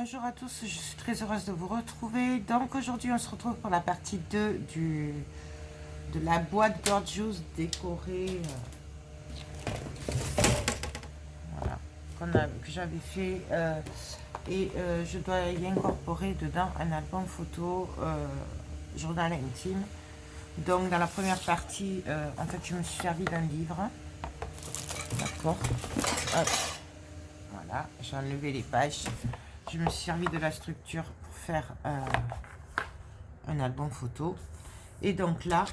Bonjour à tous, je suis très heureuse de vous retrouver. Donc aujourd'hui on se retrouve pour la partie 2 de la boîte Gorgeous décorée voilà, que j'avais fait je dois y incorporer dedans un album photo journal intime. Donc dans la première partie, en fait je me suis servi d'un livre, d'accord. Voilà, j'ai enlevé les pages. Je me suis servi de la structure pour faire un album photo. Et donc là,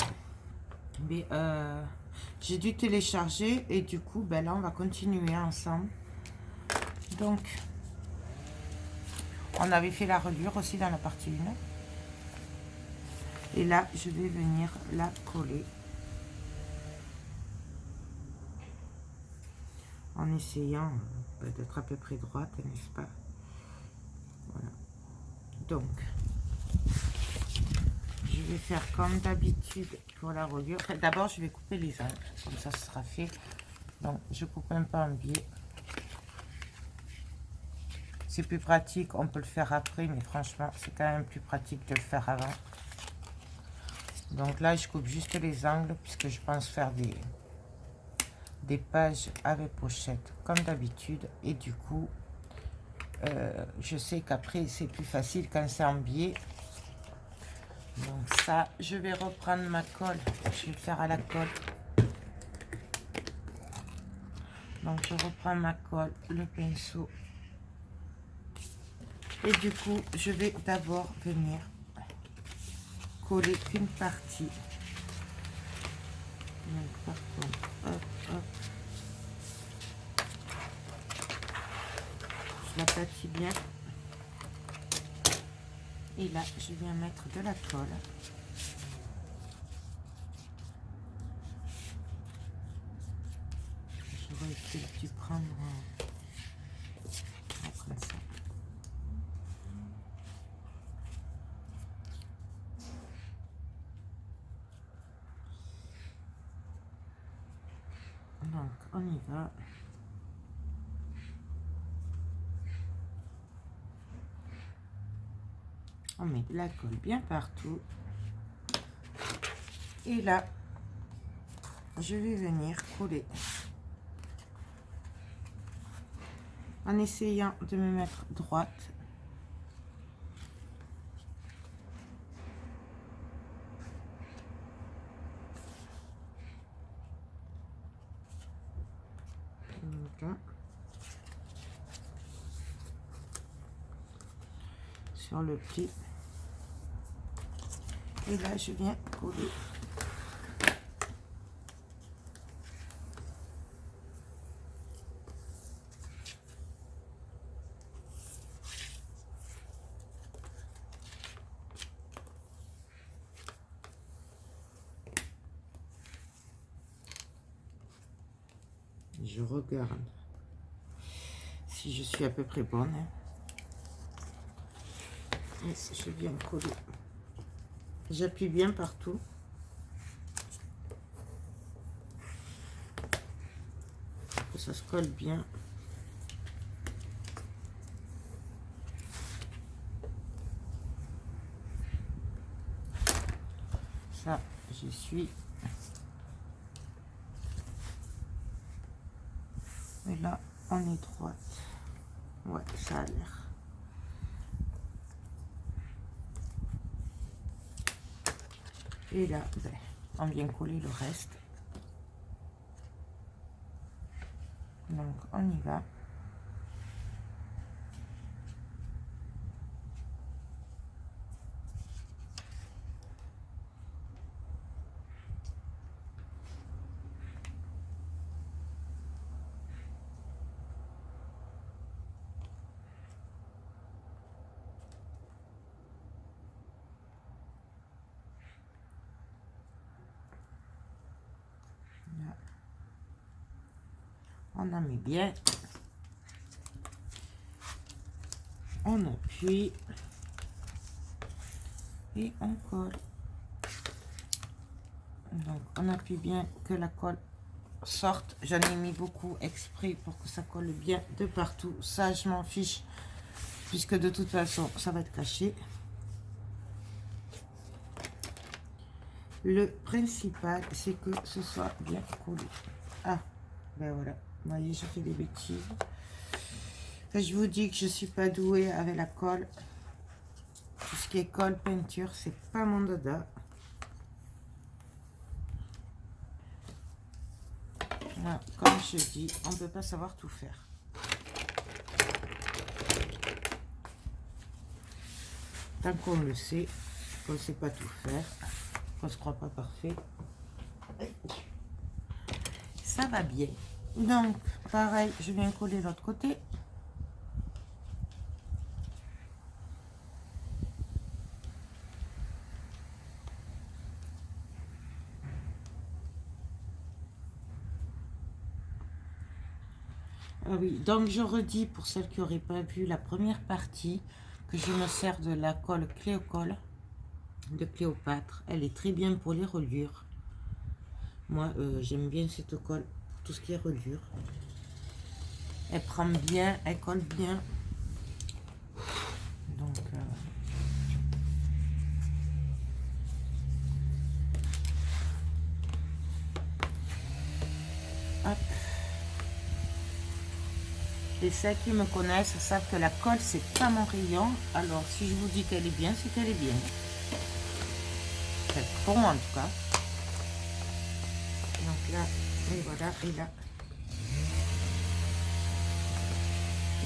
j'ai dû télécharger et du coup, là, on va continuer ensemble. Donc, on avait fait la reliure aussi dans la partie 1. Et là, je vais venir la coller en essayant d'être à peu près droite, n'est-ce pas? Voilà. Donc, je vais faire comme d'habitude pour la reliure. D'abord, je vais couper les angles, comme ça, ce sera fait. Donc, je coupe un peu en biais. C'est plus pratique, on peut le faire après, mais franchement, c'est quand même plus pratique de le faire avant. Donc là, je coupe juste les angles, puisque je pense faire des pages avec pochette, comme d'habitude. Et du coup, je sais qu'après, c'est plus facile quand c'est en biais. Donc ça, je vais reprendre ma colle. Je vais le faire à la colle. Donc je reprends ma colle, le pinceau. Et du coup, je vais d'abord venir coller qu'une partie. Donc, par contre, hop, hop. Je l'aplatis bien. Et là, je viens mettre de la colle. J'aurais dû prendre comme ça. Donc, on y va. On met de la colle bien partout. Et là, je vais venir coller. En essayant de me mettre droite. Voilà. Sur le pli. Et là, je viens coller. Je regarde si je suis à peu près bonne. Et je viens coller. J'appuie bien partout. Pour que ça se colle bien. Ça, j'y suis. Et là, on est droite. Ouais, ça a l'air. Et là, on vient coller le reste. Donc, on y va. Là. On en met bien. On appuie. Et on colle. Donc, on appuie bien que la colle sorte. J'en ai mis beaucoup exprès pour que ça colle bien de partout. Ça, je m'en fiche. puisque de toute façon, ça va être caché. Le principal, c'est que ce soit bien collé. Ah, ben voilà. Vous voyez, je fais des bêtises. Enfin, je vous dis que je ne suis pas douée avec la colle. Tout ce qui est colle, peinture, c'est pas mon dada. Voilà, comme je dis, on ne peut pas savoir tout faire. Tant qu'on le sait, qu'on ne sait pas tout faire, qu'on ne se croit pas parfait, ça va bien. Donc, pareil, je viens coller l'autre côté. Ah oui, donc je redis pour celles qui n'auraient pas vu la première partie que je me sers de la colle Cléocolle de Cléopâtre. Elle est très bien pour les reliures. Moi, j'aime bien cette colle pour tout ce qui est reliure. Elle prend bien, elle colle bien. Donc, hop. Et celles qui me connaissent savent que la colle, c'est pas mon rayon. Alors, si je vous dis qu'elle est bien, c'est qu'elle est bien. Enfin, pour moi, en tout cas. Donc là, et voilà, et là.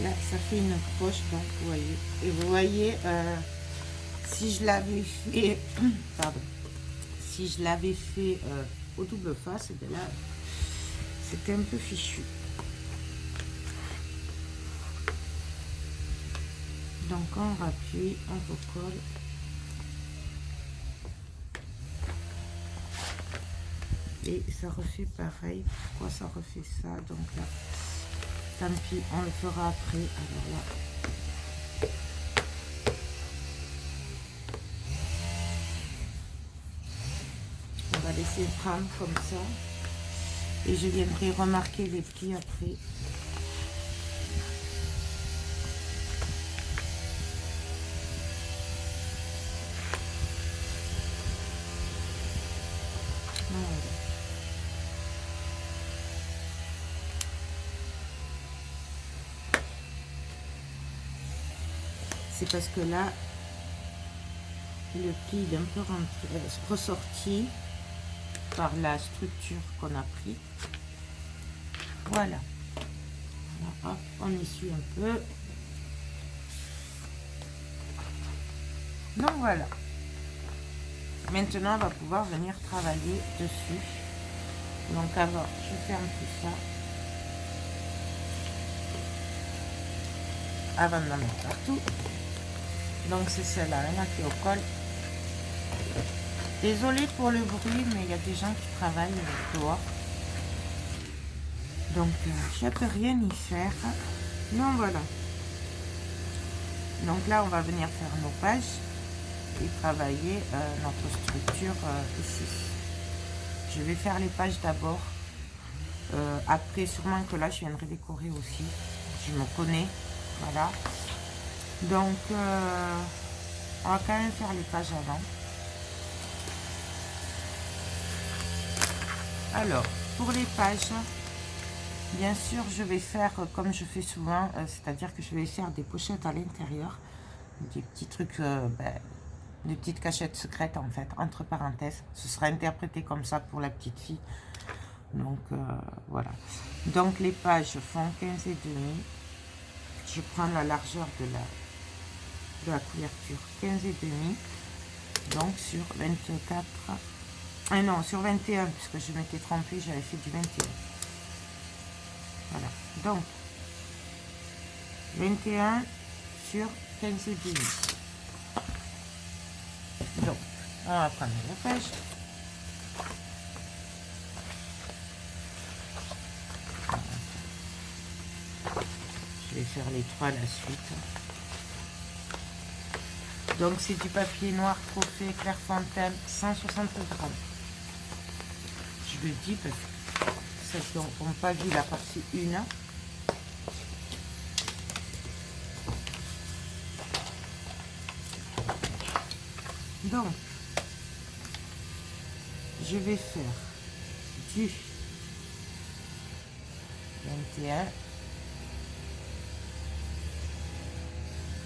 Là, ça fait une poche, donc vous voyez. Et vous voyez, si je l'avais fait, pardon, si je l'avais fait au double face, et bien là, c'était un peu fichu. Donc on rappuie, on recolle. Et ça refait pareil. Pourquoi ça refait ça? Donc là, tant pis, on le fera après. Alors là, on va laisser prendre comme ça. Et je viendrai remarquer les plis après. C'est parce que là, le pli est un peu ressorti par la structure qu'on a pris. Voilà. Hop, on essuie un peu. Donc voilà. Maintenant, on va pouvoir venir travailler dessus. Donc alors, je ferme tout ça. Avant de la mettre partout. Donc c'est celle-là, hein, qui est au col. Désolée pour le bruit, mais il y a des gens qui travaillent dehors. Donc je ne peux rien y faire. Non, voilà. Donc là, on va venir faire nos pages et travailler notre structure ici. Je vais faire les pages d'abord. Après, sûrement que là, je viendrai décorer aussi. Je me connais. Voilà. Donc, on va quand même faire les pages avant. Alors, pour les pages, bien sûr, je vais faire comme je fais souvent, c'est-à-dire que je vais faire des pochettes à l'intérieur, des petits trucs, des petites cachettes secrètes en fait, entre parenthèses. Ce sera interprété comme ça pour la petite fille. Donc, voilà. Donc, les pages font 15 et demi. Je prends la largeur de la couverture, 15 et demi. Donc, sur 24... Ah non, sur 21, puisque je m'étais trompée, j'avais fait du 21. Voilà. Donc, 21 sur 15 et demi. Donc, on va prendre la page. Je vais faire les trois à la suite. Donc, c'est du papier noir Trophée Clairefontaine, 160 grammes. Je le dis parce que celles qui n'ont pas vu la partie 1. Donc, je vais faire du 21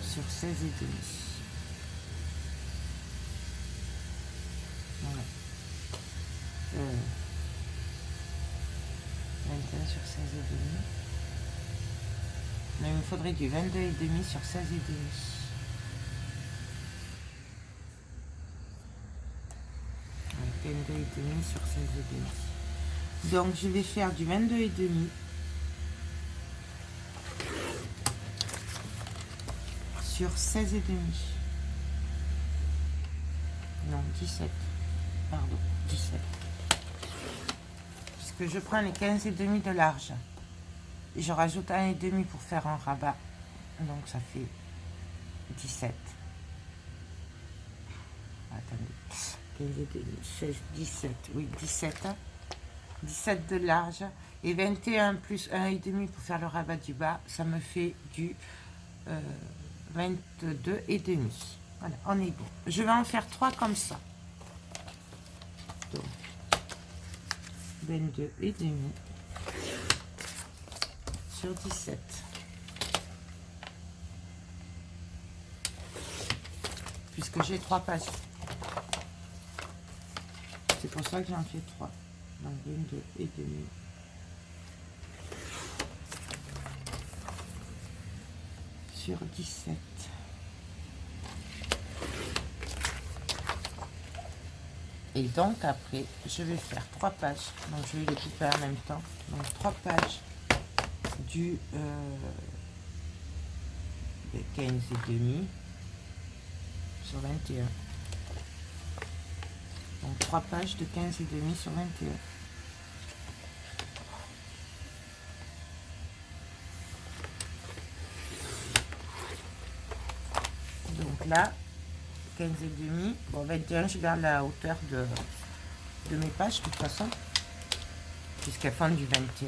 sur 16 et demi. Voilà. 21 sur 16 et demi. Mais il me faudrait du 22 et demi sur 16 et demi. Ouais, 22 et demi sur 16 et demi. Donc je vais faire du 22 et demi sur 16 et demi. Non, 17. Pardon, 17. Puisque je prends les 15 et demi de large. Je rajoute 1 et demi pour faire un rabat. Donc ça fait 17. Attendez. 15 et demi, 16, 17. Oui, 17. 17 de large. Et 21 plus 1 et demi pour faire le rabat du bas. Ça me fait du 22 et demi. Voilà, on est bon. Je vais en faire 3 comme ça. Donc, 22 et demi sur 17. Puisque j'ai 3 pages. C'est pour ça que j'en fais 3. Donc 22 et demi. Sur 17. Et donc après, je vais faire 3 pages. Donc je vais les couper en même temps. Donc 3 pages du 15 et demi sur 21. Donc 3 pages de 15 et demi sur 21. Donc là, 15 et demi. Bon, 21, je garde la hauteur de mes pages, de toute façon, puisqu'elles font du 21.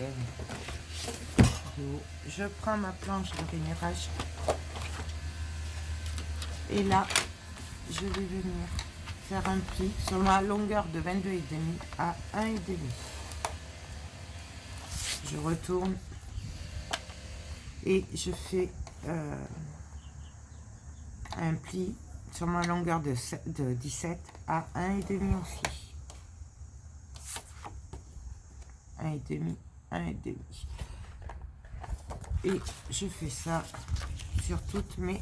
Je prends ma planche de rémérage. Et là, je vais venir faire un pli sur ma longueur de 22 et demi à 1 et demi. Je retourne et je fais un pli sur ma longueur de 17 à 1 et demi aussi. 1 et demi, 1 et demi. Et je fais ça sur toutes mes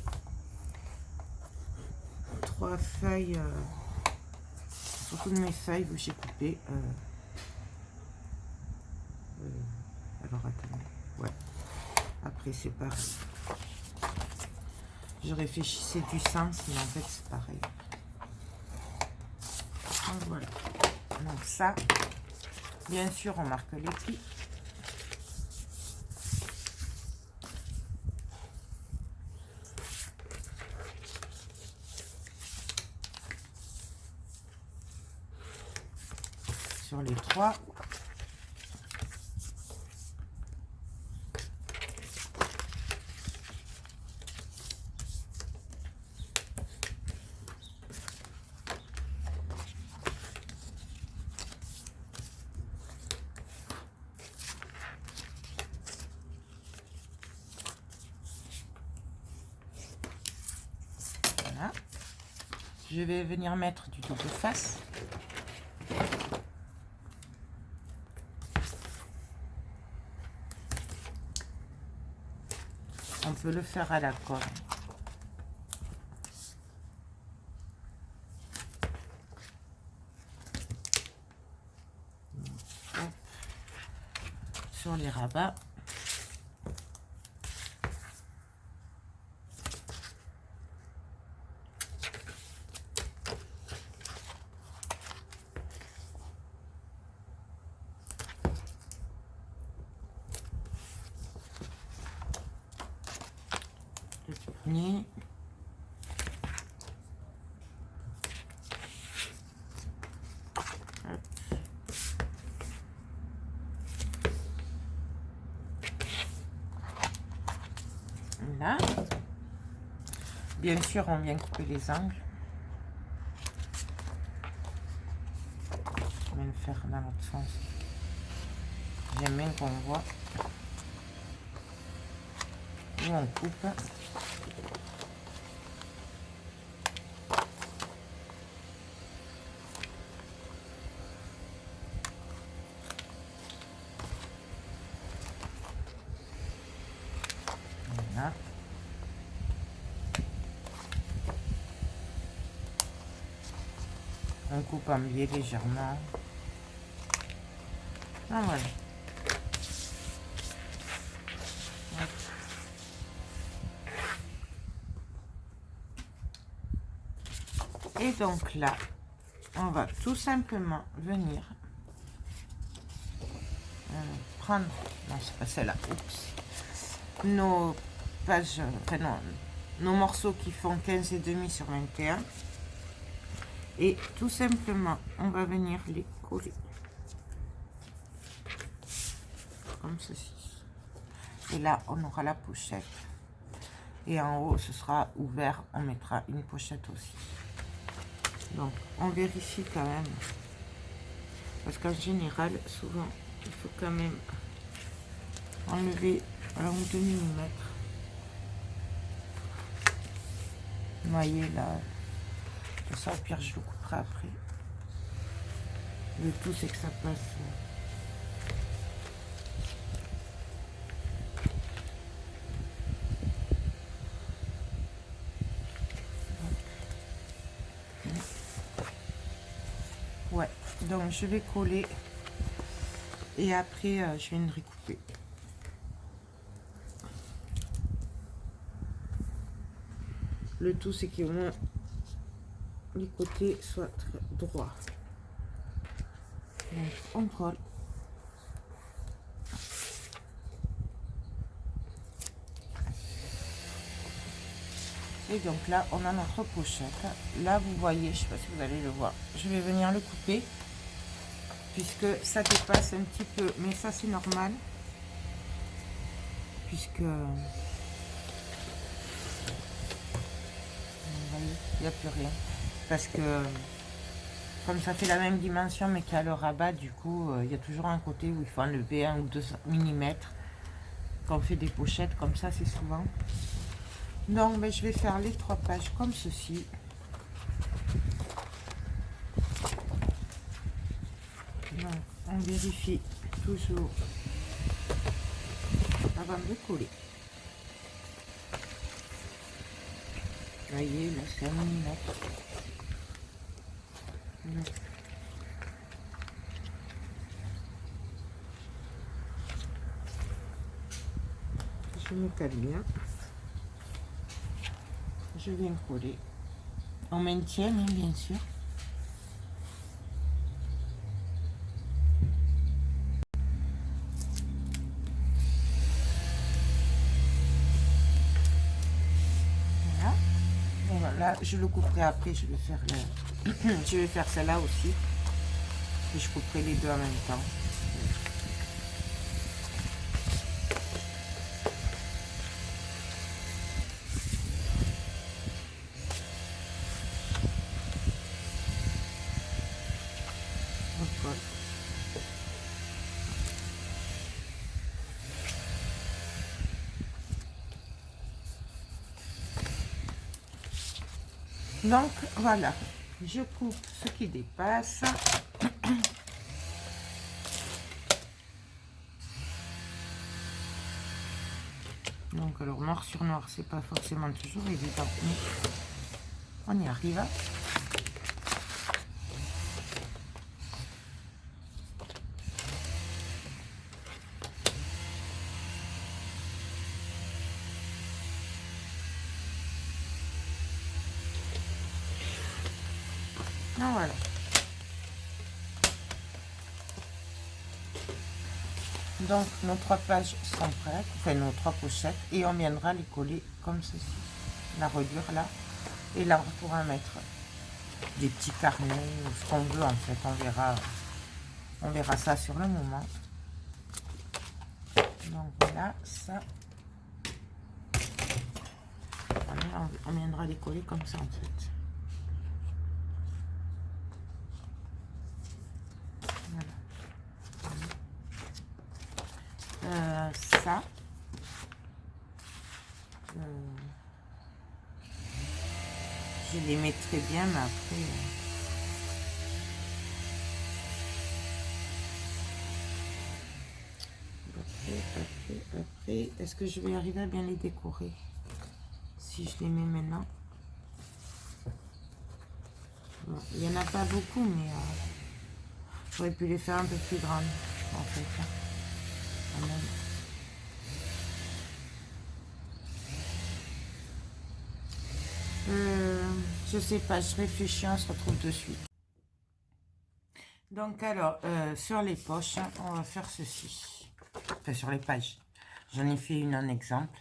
3 feuilles, sur toutes mes feuilles où j'ai coupé. Alors attendez, ouais. Après c'est pareil. Je réfléchissais du sens, mais en fait c'est pareil. Donc voilà. Donc ça, bien sûr, on marque les plis. Sur les 3. Voilà. Je vais venir mettre du double face. On peut le faire à la colle. Sur les rabats. Le premier. Là, bien sûr, on vient couper les angles. faire dans l'autre sens. J'aime bien qu'on voit où on coupe. Voilà. On coupe en biais légèrement. Ah, voilà. Et donc là, on va tout simplement venir prendre, non c'est pas celle-là, oups, nos pages, enfin non, nos morceaux qui font 15,5 sur 21 et tout simplement on va venir les coller comme ceci. Et là on aura la pochette et en haut ce sera ouvert, on mettra une pochette aussi. Donc on vérifie quand même parce qu'en général souvent il faut quand même enlever un ou 2 mm. Noyer là, ça au pire je le couperai après. Le tout c'est que ça passe. Ouais, donc je vais coller et après je vais une recouper. Le tout c'est qu'au moins les côtés soient très droits. Donc on colle. Et donc là on a notre pochette. Là vous voyez, je sais pas si vous allez le voir, je vais venir le couper puisque ça dépasse un petit peu, mais ça c'est normal puisque il n'y a plus rien, parce que comme ça fait la même dimension mais qu'il y a le rabat, du coup il y a toujours un côté où il faut enlever 1 ou 2 mm quand on fait des pochettes comme ça, c'est souvent. Donc ben, je vais faire les 3 pages comme ceci. Donc on vérifie toujours avant de coller. Vous voyez, là c'est 1 mm. Je me cale bien. Je viens coller. On maintient, hein, bien sûr. Voilà. Bon, là, je le couperai après. Je vais faire je vais faire celle-là aussi. Et je couperai les deux en même temps. Donc voilà, je coupe ce qui dépasse. Donc alors noir sur noir, c'est pas forcément toujours évident, mais on y arrive. Ah, voilà. Donc nos 3 pages sont prêtes, enfin nos 3 pochettes, et on viendra les coller comme ceci, la reliure là, et là on pourra mettre des petits carnets ou ce qu'on veut en fait, on verra ça sur le moment. Donc voilà, ça, on viendra les coller comme ça en fait. Voilà. je les mettrai bien, mais après... Après, est-ce que je vais arriver à bien les décorer si je les mets maintenant? Bon, il n'y en a pas beaucoup, mais j'aurais pu les faire un peu plus grandes, en fait. Hein, quand même. Je sais pas, je réfléchis, on se retrouve de suite. Donc alors, sur les poches, on va faire ceci. Enfin, sur les pages. J'en ai fait une en exemple.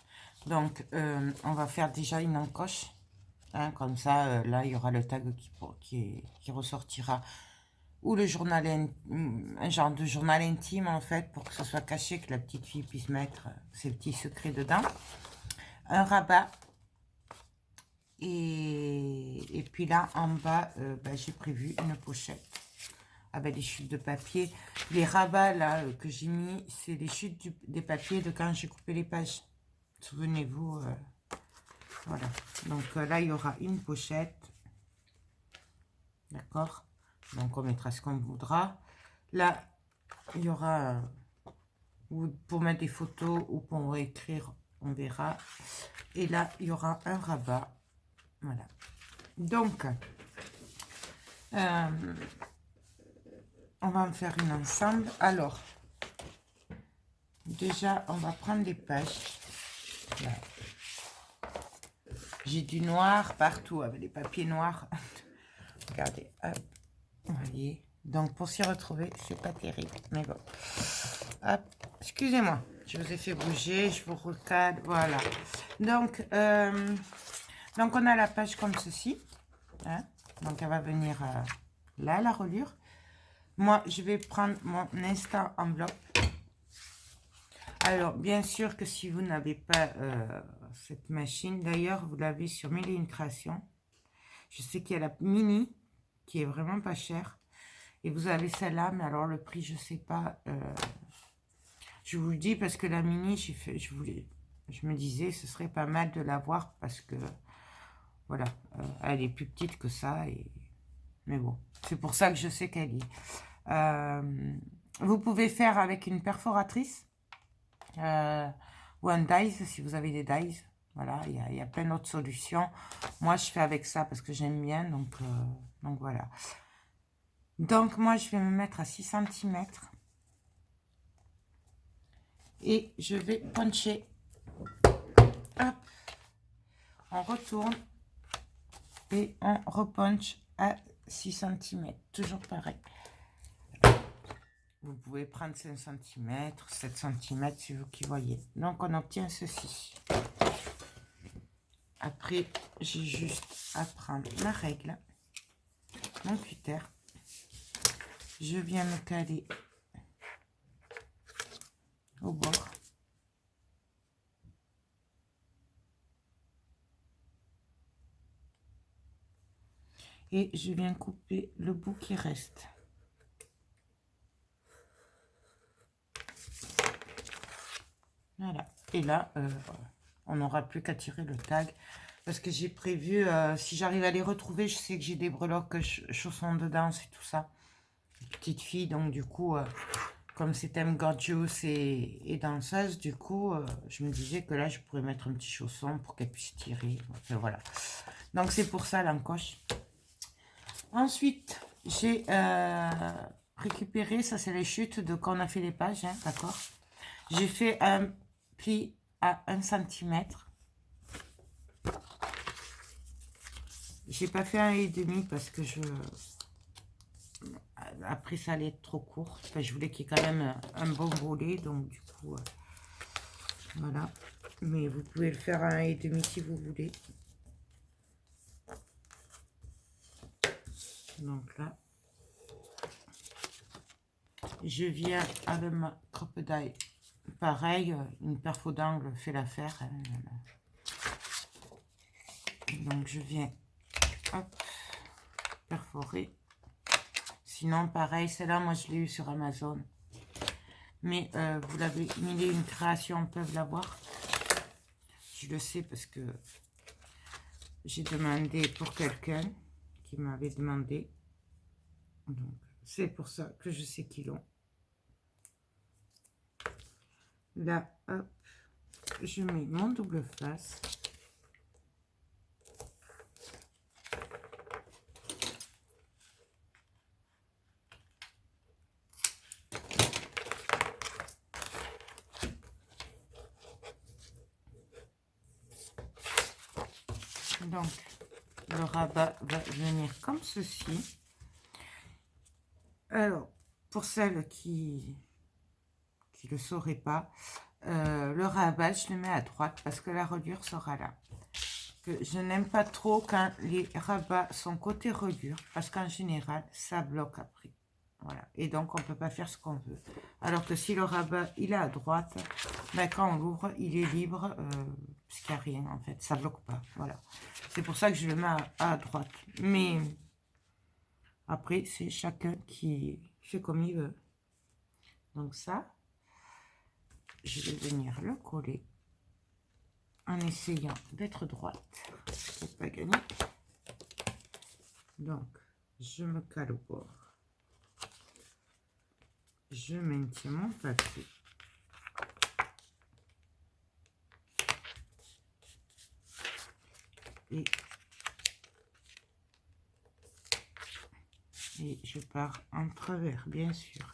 Donc, on va faire déjà une encoche. Hein, comme ça, là, il y aura le tag qui ressortira. Ou le journal, un genre de journal intime, en fait, pour que ce soit caché, que la petite fille puisse mettre ses petits secrets dedans. Un rabat. Et puis là, en bas, j'ai prévu une pochette avec des chutes de papier. Les rabats là que j'ai mis, c'est les chutes des papiers de quand j'ai coupé les pages. Souvenez-vous, voilà. Donc là, il y aura une pochette. D'accord? Donc on mettra ce qu'on voudra. Là, il y aura pour mettre des photos ou pour écrire, on verra. Et là, il y aura un rabat. Voilà. Donc, on va en faire une ensemble. Alors, déjà, on va prendre des pages. J'ai du noir partout, avec des papiers noirs. Regardez, hop, vous voyez. Donc, pour s'y retrouver, c'est pas terrible, mais bon. Hop, excusez-moi, je vous ai fait bouger, je vous recadre, voilà. Donc, on a la page comme ceci. Hein. Donc, elle va venir là, la reliure. Moi, je vais prendre mon instant enveloppe. Alors, bien sûr que si vous n'avez pas cette machine, d'ailleurs, vous l'avez sur Mille et une Créations. Je sais qu'il y a la mini, qui est vraiment pas chère. Et vous avez celle-là, mais alors le prix, je sais pas. Je vous le dis parce que la mini, je me disais, ce serait pas mal de l'avoir parce que, voilà, elle est plus petite que ça. Mais bon, c'est pour ça que je sais qu'elle est. Vous pouvez faire avec une perforatrice. Ou un dies si vous avez des dies. Voilà, il y a plein d'autres solutions. Moi, je fais avec ça parce que j'aime bien. Donc voilà. Donc, moi, je vais me mettre à 6 cm. Et je vais puncher. Hop. On retourne. Et on repunch à 6 cm. Toujours pareil. Vous pouvez prendre 5 cm, 7 cm, c'est vous qui voyez. Donc, on obtient ceci. Après, j'ai juste à prendre ma règle, mon cutter. Je viens me caler au bord. Et je viens couper le bout qui reste. Voilà. Et là, on n'aura plus qu'à tirer le tag. Parce que j'ai prévu, si j'arrive à les retrouver, je sais que j'ai des breloques chaussons de danse et tout ça. Petite fille, donc du coup, comme c'est thème gorgeous et danseuse, du coup, je me disais que là, je pourrais mettre un petit chausson pour qu'elle puisse tirer. Enfin, voilà. Donc, c'est pour ça l'encoche. Ensuite, j'ai récupéré, ça c'est les chutes de quand on a fait les pages, hein, d'accord. J'ai fait un pli à 1 cm. J'ai pas fait 1,5 parce que après ça allait être trop court. Enfin, je voulais qu'il y ait quand même un bon volet, donc du coup, voilà. Mais vous pouvez le faire à 1,5 si vous voulez. Donc là, je viens avec ma crocodile. Pareil, une perfo d'angle fait l'affaire. Hein. Donc je viens hop, perforer. Sinon, pareil, celle-là, moi je l'ai eu sur Amazon. Mais vous l'avez, Mille et une Créations peuvent l'avoir. je le sais parce que j'ai demandé pour quelqu'un qui m'avait demandé. Donc, c'est pour ça que je sais qu'ils l'ont. Là, hop, je mets mon double face. Donc, le rabat va venir comme ceci. Alors, pour celles qui ne le sauraient pas, le rabat, je le mets à droite parce que la reliure sera là. Que je n'aime pas trop quand les rabats sont côté reliure parce qu'en général, ça bloque après. Voilà. Et donc, on ne peut pas faire ce qu'on veut. Alors que si le rabat, il est à droite, ben, quand on l'ouvre, il est libre, parce qu'il n'y a rien, en fait. Ça ne bloque pas. Voilà. C'est pour ça que je le mets à droite. Mais après, c'est chacun qui fait comme il veut. Donc ça, je vais venir le coller en essayant d'être droite. Pour pas gagner. Donc, je me cale au bord. Je maintiens mon papier. Et je pars en travers, bien sûr.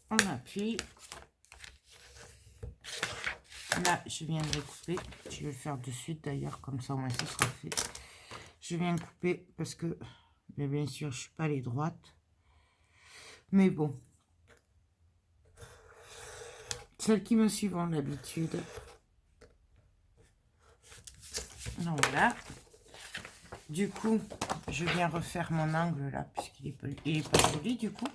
On appuie. Là, je viens de couper. Je vais le faire de suite d'ailleurs, comme ça au moins ça sera fait. Je viens couper parce que, mais bien sûr, je ne suis pas allée droite. Mais bon. Celles qui me suivent ont l'habitude. Donc voilà. Du coup, je viens refaire mon angle là, puisqu'il est pas joli du coup.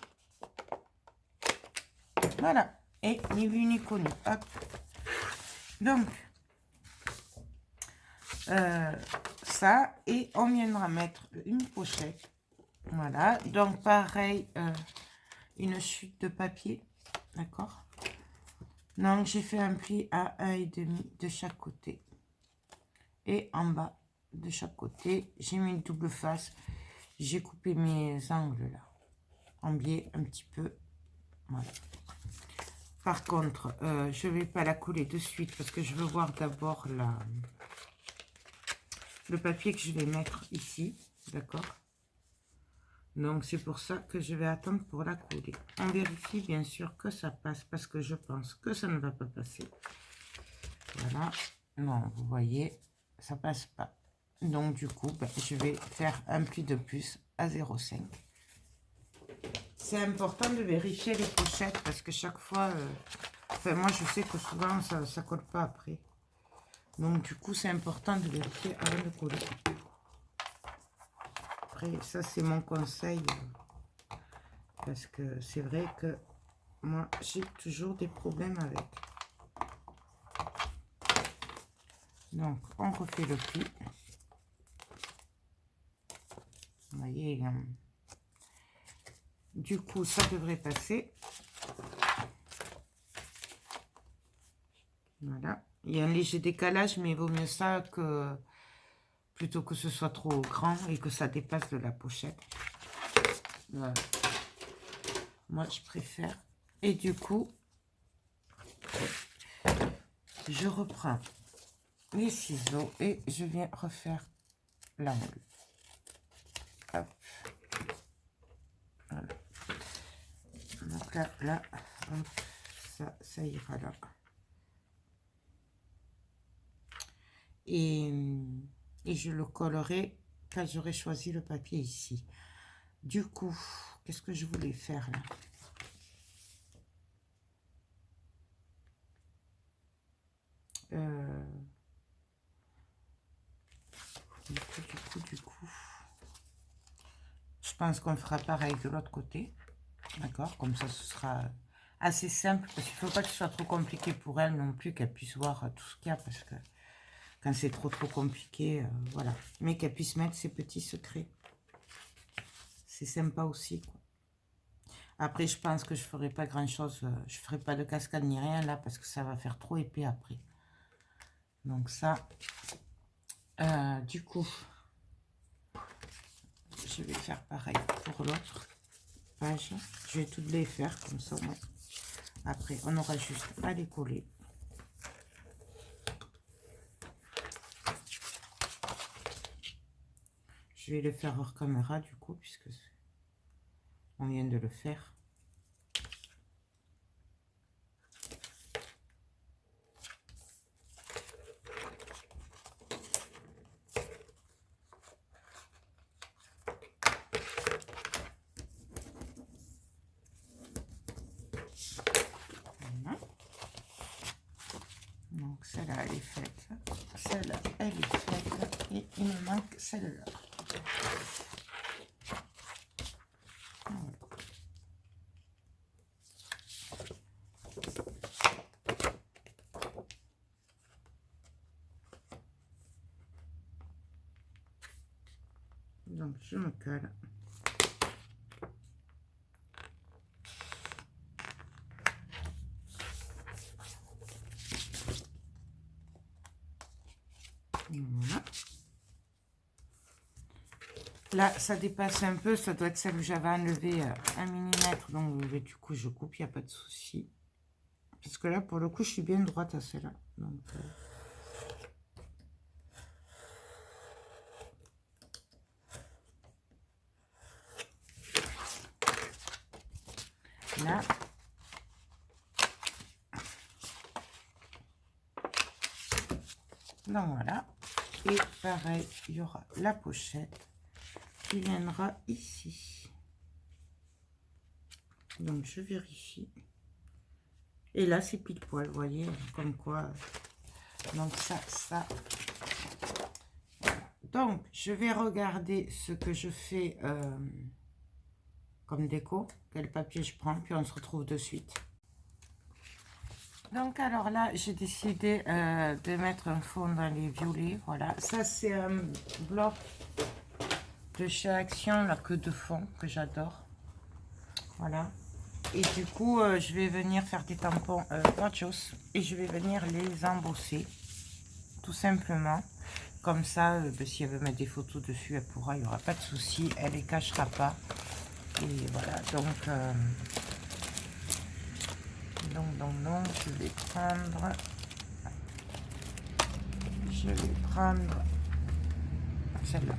Voilà. Et ni vu ni connu. Hop. Donc, ça, et on viendra mettre une pochette. Voilà. Donc, pareil, une chute de papier. D'accord. Donc, j'ai fait un pli à 1,5 de chaque côté. Et en bas de chaque côté, j'ai mis une double face. J'ai coupé mes angles là. En biais un petit peu. Voilà. Par contre, je ne vais pas la coller de suite parce que je veux voir d'abord le papier que je vais mettre ici. D'accord. Donc, c'est pour ça que je vais attendre pour la coller. On vérifie bien sûr que ça passe parce que je pense que ça ne va pas passer. Voilà. Non, vous voyez, ça passe pas. Donc, du coup, ben, je vais faire un pli de plus à 0,5. C'est important de vérifier les pochettes parce que chaque fois, enfin, moi, je sais que souvent, ça ne colle pas après. Donc, du coup, c'est important de vérifier avant de coller. Après, ça, c'est mon conseil. Parce que c'est vrai que moi, j'ai toujours des problèmes avec. Donc, on refait le pli. Vous voyez, du coup, ça devrait passer. Voilà. Il y a un léger décalage, mais il vaut mieux ça que plutôt que ce soit trop grand et que ça dépasse de la pochette. Voilà. Moi, je préfère. Et du coup, je reprends les ciseaux et je viens refaire l'angle. Hop. Voilà. Donc là, hop, ça ira là. Et je le collerai quand j'aurai choisi le papier ici. Du coup, qu'est-ce que je voulais faire là? Du coup, je pense qu'on fera pareil de l'autre côté. D'accord? Comme ça, ce sera assez simple. Parce qu'il ne faut pas que ce soit trop compliqué pour elle non plus, qu'elle puisse voir tout ce qu'il y a. Parce que quand c'est trop compliqué, voilà. Mais qu'elle puisse mettre ses petits secrets. C'est sympa aussi, quoi. Après, je pense que je ferai pas grand-chose. Je ferai pas de cascade ni rien, là, parce que ça va faire trop épais après. Donc ça, du coup, je vais faire pareil pour l'autre page. Je vais toutes les faire comme ça. Ouais. Après, on aura juste à les coller. Je vais le faire hors caméra, du coup, puisque on vient de le faire. Donc celle-là, elle est faite. Celle-là, elle est faite. Et il me manque celle-là. Donc je me colle. Voilà. Là, ça dépasse un peu, ça doit être celle que j'avais enlevé 1 mm, donc du coup je coupe, il n'y a pas de souci. Parce que là, pour le coup, je suis bien droite à celle-là. Donc, là. Donc voilà. Et pareil, il y aura la pochette qui viendra ici. Donc je vérifie. Et là, c'est pile poil, vous voyez, comme quoi. Donc ça. Donc, je vais regarder ce que je fais comme déco, quel papier je prends, puis on se retrouve de suite. Donc, alors là, j'ai décidé de mettre un fond dans les violets, voilà. Ça, c'est un bloc de chez Action, la queue de fond, que j'adore. Voilà. Et du coup, je vais venir faire des tampons Watchos et je vais venir les embosser, tout simplement. Comme ça, si elle veut mettre des photos dessus, elle pourra, il n'y aura pas de souci, elle les cachera pas. Et voilà, donc, je vais prendre celle-là.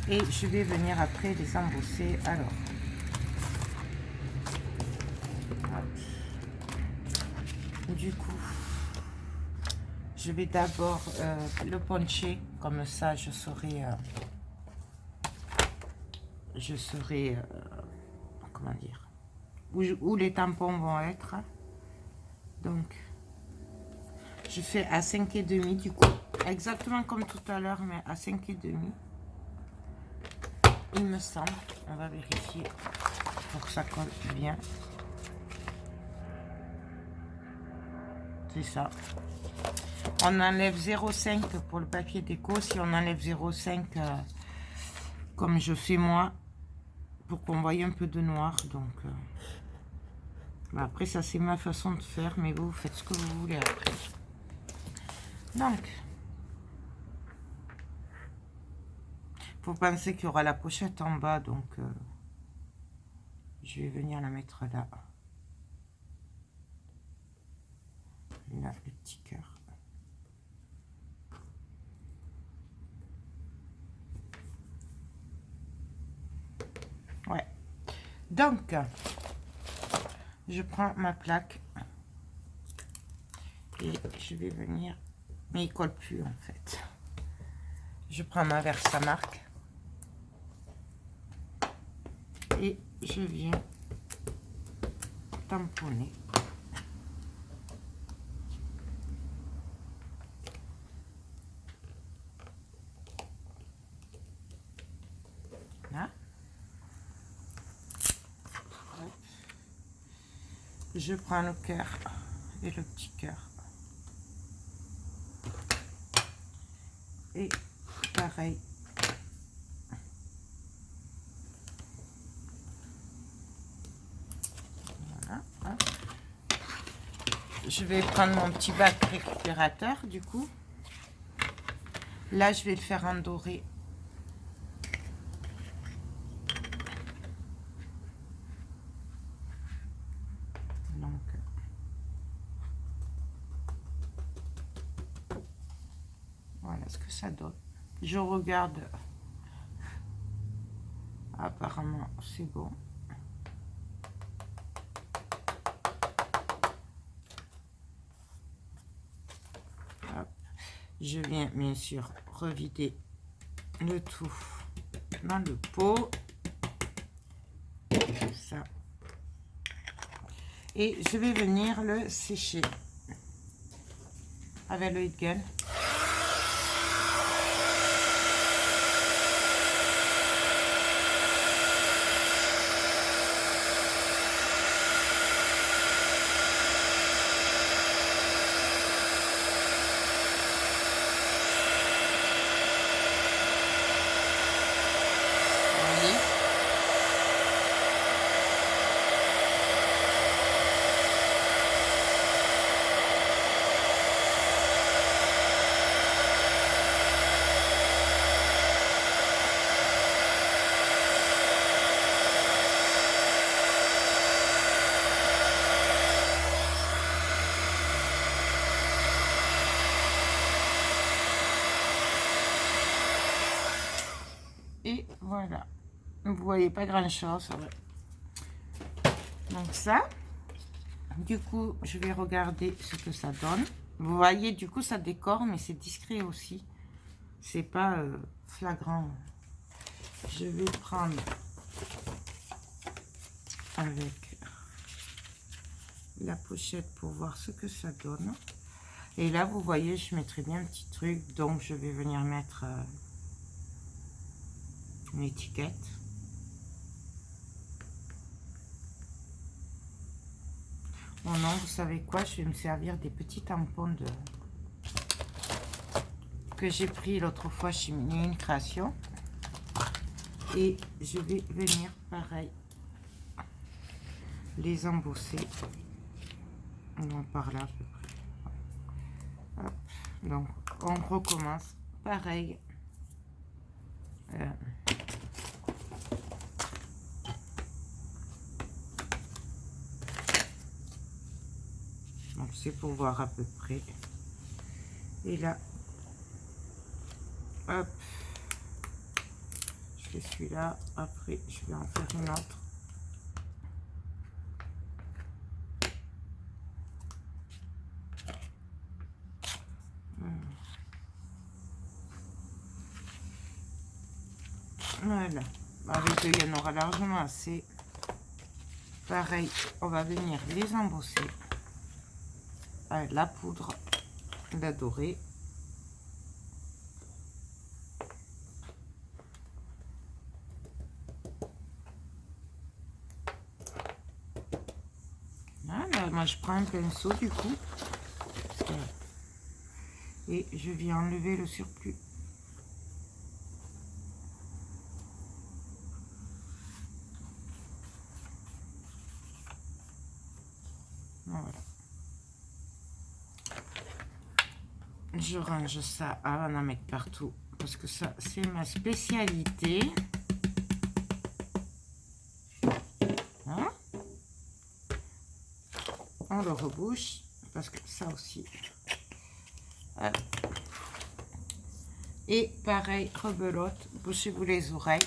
Et je vais venir après les embosser. Alors, du coup, je vais d'abord le puncher, comme ça je saurai comment dire, où les tampons vont être. Donc, je fais à 5,5 du coup, exactement comme tout à l'heure, mais à 5,5. Il me semble, on va vérifier pour que ça colle bien. C'est ça. On enlève 0,5 pour le papier déco. Si on enlève 0,5 comme je fais moi, pour qu'on voie un peu de noir. Donc, après, ça c'est ma façon de faire, mais vous faites ce que vous voulez après. Donc, faut penser qu'il y aura la pochette en bas, donc je vais venir la mettre là. Là, le petit cœur. Ouais. Donc, je prends ma plaque et je vais venir, mais il colle plus en fait. Je prends ma Versamark et je viens tamponner. Là. Je prends le cœur et le petit cœur. Et pareil. Voilà. Hop. Je vais prendre mon petit bac récupérateur du coup. Là, je vais le faire en doré. Donc, voilà ce que ça donne. Je regarde. Apparemment, c'est bon. Hop. Je viens bien sûr revider le tout dans le pot. Ça. Et je vais venir le sécher avec le heat gun. Et voilà, vous voyez pas grand chose. Donc ça, du coup, je vais regarder ce que ça donne. Vous voyez, du coup, ça décore, mais c'est discret aussi. C'est pas flagrant. Je vais prendre avec la pochette pour voir ce que ça donne. Et là, vous voyez, je mettrai bien un petit truc. Donc, je vais venir mettre une étiquette. Oh non, vous savez quoi, je vais me servir des petits tampons que j'ai pris l'autre fois chez Une Création. Et je vais venir, pareil, les embosser. Donc, par là, à peu près. Hop. Donc, on recommence. Pareil. Donc, c'est pour voir à peu près. Et là, hop. Je fais celui-là. Après, je vais en faire une autre. Voilà, avec eux, il y en aura largement assez. Pareil, on va venir les embosser avec la poudre, la dorée. Voilà, moi je prends un pinceau du coup. Et je viens enlever le surplus. Voilà. Je range ça avant d'en mettre partout parce que ça c'est ma spécialité. Hein? On le rebouche parce que ça aussi. Hop. Et pareil, rebelote, bouchez-vous les oreilles.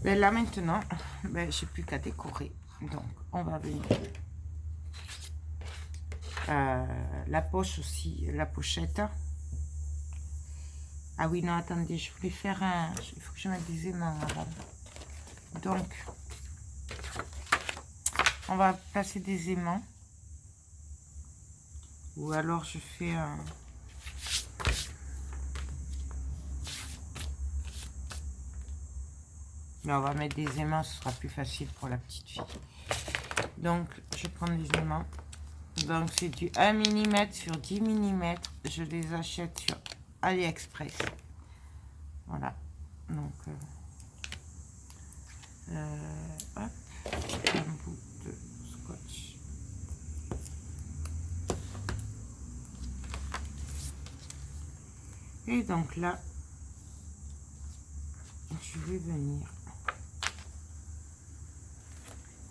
Ben là maintenant, ben, j'ai plus qu'à décorer. Donc on va venir. La poche aussi, la pochette. Ah oui, non, attendez, je voulais faire un... Il faut que je mette des aimants avant. Donc, on va placer des aimants. Ou alors je fais un... Mais on va mettre des aimants, ce sera plus facile pour la petite fille. Donc, je prends des aimants. Donc, c'est du 1 mm sur 10 mm. Je les achète sur AliExpress. Voilà. Donc, hop, un bout de scotch. Et donc là, je vais venir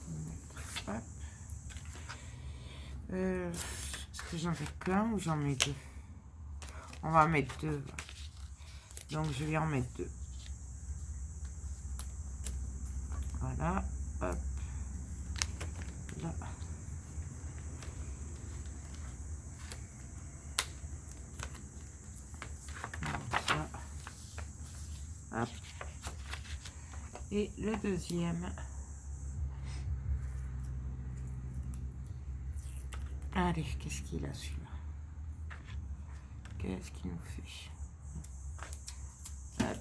mettre, hop. Est-ce que j'en fais qu'un ou j'en mets deux? On va en mettre deux. Donc je vais en mettre deux. Voilà, hop, là. Ça. Hop. Et le deuxième. Allez, qu'est-ce qu'il a celui-là? Qu'est-ce qu'il nous fait? Hop.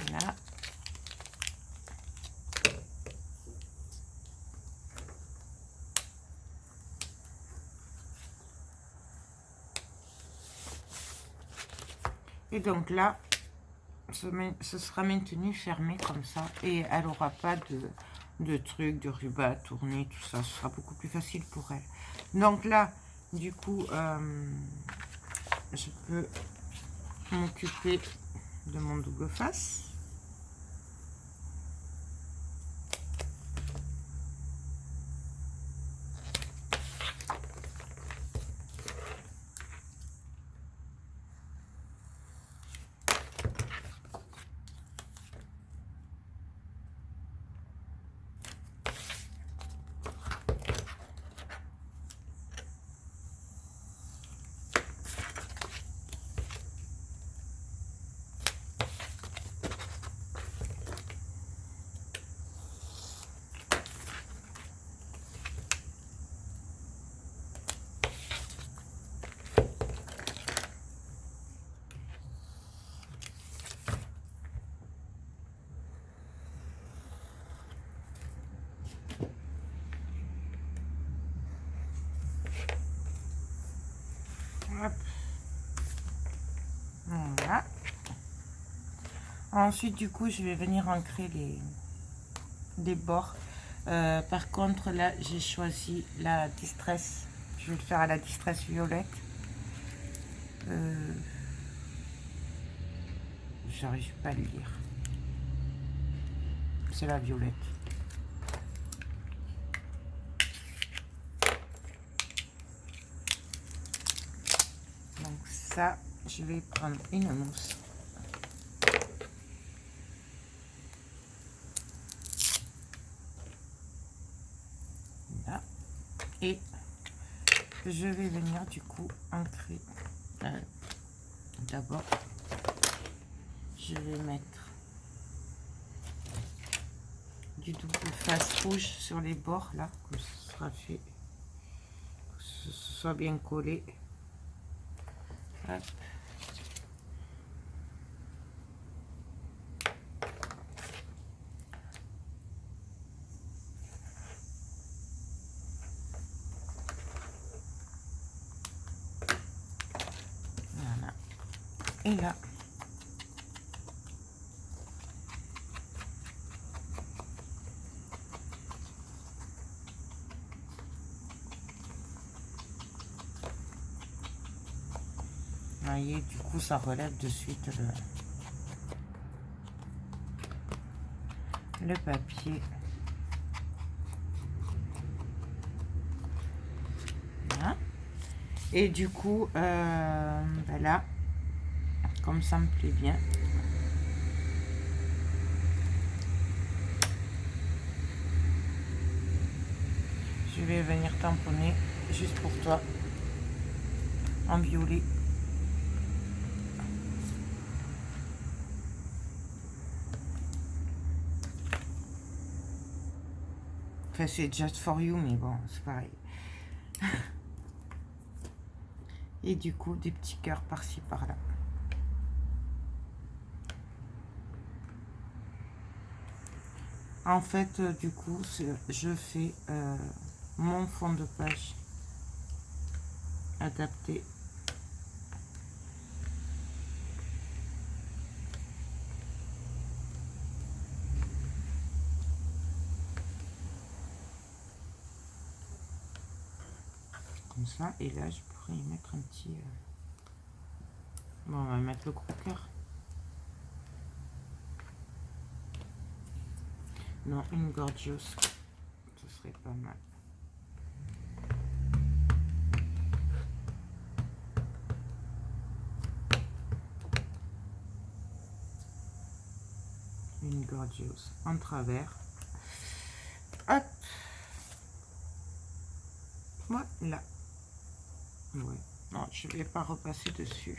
Voilà. Et donc là, ce sera maintenu fermé comme ça. Et elle n'aura pas de trucs, de ruban à tourner, tout ça. Ce sera beaucoup plus facile pour elle. Donc là, du coup, je peux m'occuper de mon double face. Hop. Voilà. Ensuite, du coup, je vais venir ancrer les bords. Par contre, là, j'ai choisi la distress. Je vais le faire à la distress violette. J'arrive pas à le lire. C'est la violette. Donc ça, je vais prendre une mousse. Là. Et je vais venir du coup ancrer. D'abord, je vais mettre du double face rouge sur les bords là, que ce sera fait, que ce soit bien collé. Hop. Voilà. Et là, vous voyez, du coup, ça relève de suite le papier. Voilà. Et du coup, ben là, comme ça me plaît bien, Je vais venir tamponner juste pour toi en violet. Enfin, c'est just for you, mais bon, c'est pareil. Et du coup, des petits cœurs par-ci, par-là. En fait, du coup, je fais mon fond de page adapté. Comme ça, et là, je pourrais y mettre un petit... Bon, on va mettre le gros cœur. Non, une gorgeous, ce serait pas mal. Une gorgeous en travers. Hop. Voilà. Ouais. Non, je vais pas repasser dessus.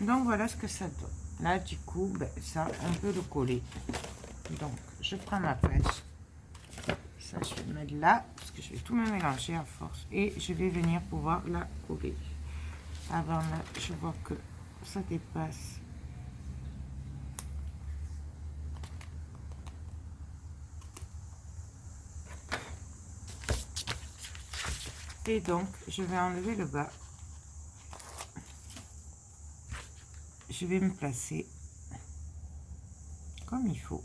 Donc voilà ce que ça donne. Là, du coup, ben, ça, on peut le coller. Donc, je prends ma page. Ça, je vais le mettre là, parce que je vais tout me mélanger à force. Et je vais venir pouvoir la coller. Avant, là, je vois que ça dépasse. Et donc, je vais enlever le bas. Je vais me placer comme il faut.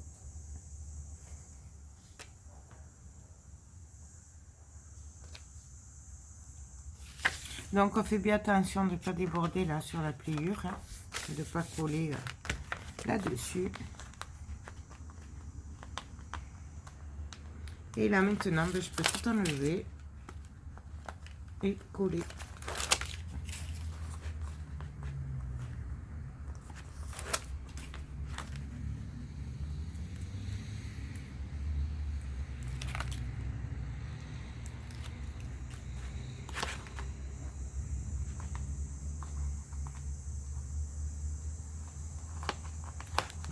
Donc, on fait bien attention de ne pas déborder là sur la pliure, hein, de ne pas coller là-dessus. Et là, maintenant, ben, je peux tout enlever et coller.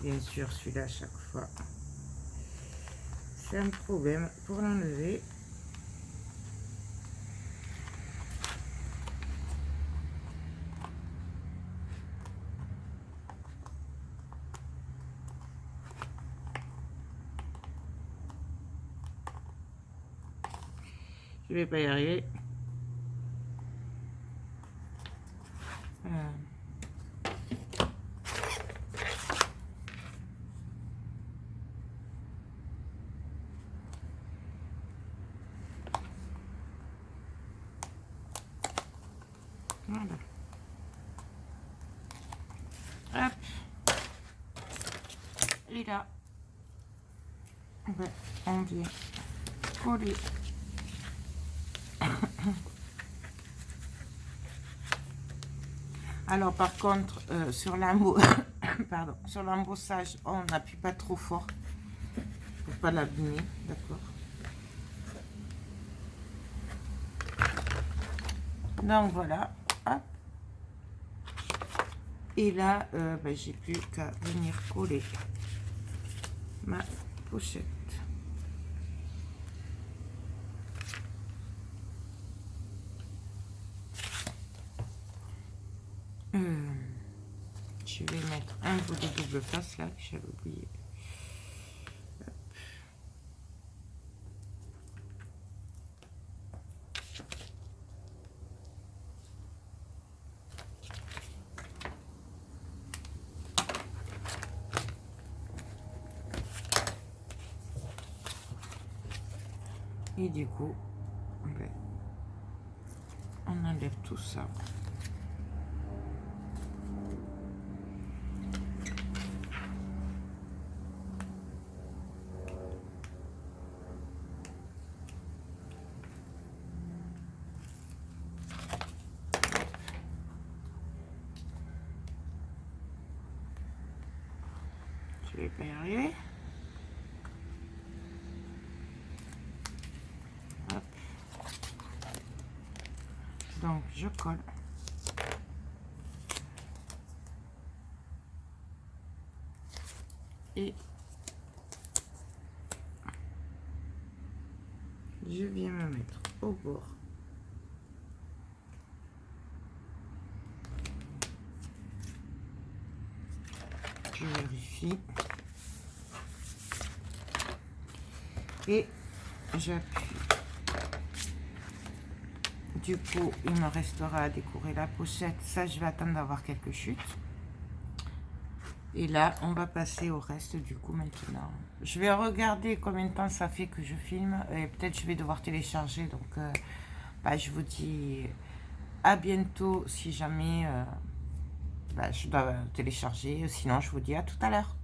Bien sûr, celui-là, à chaque fois, c'est un problème pour l'enlever. Je vais pas y arriver. Voilà. Hop. Et là, ben, on vient coller. Alors par contre, sur l'embossage, on n'appuie pas trop fort pour pas l'abîmer, d'accord. Donc voilà, hop. Et là, ben, j'ai plus qu'à venir coller ma pochette. Je vais mettre un bout de double face là, que j'avais oublié. Hop. Et du coup, ben, on enlève tout ça. Je vais pas y arriver. je colle. Et je viens me mettre au bord. Je vérifie. Et j'appuie. Du coup, il me restera à décorer la pochette. Ça, je vais attendre d'avoir quelques chutes. Et là, on va passer au reste du coup maintenant. Je vais regarder combien de temps ça fait que je filme. Et peut-être je vais devoir télécharger. Donc, je vous dis à bientôt si jamais je dois télécharger. Sinon, je vous dis à tout à l'heure.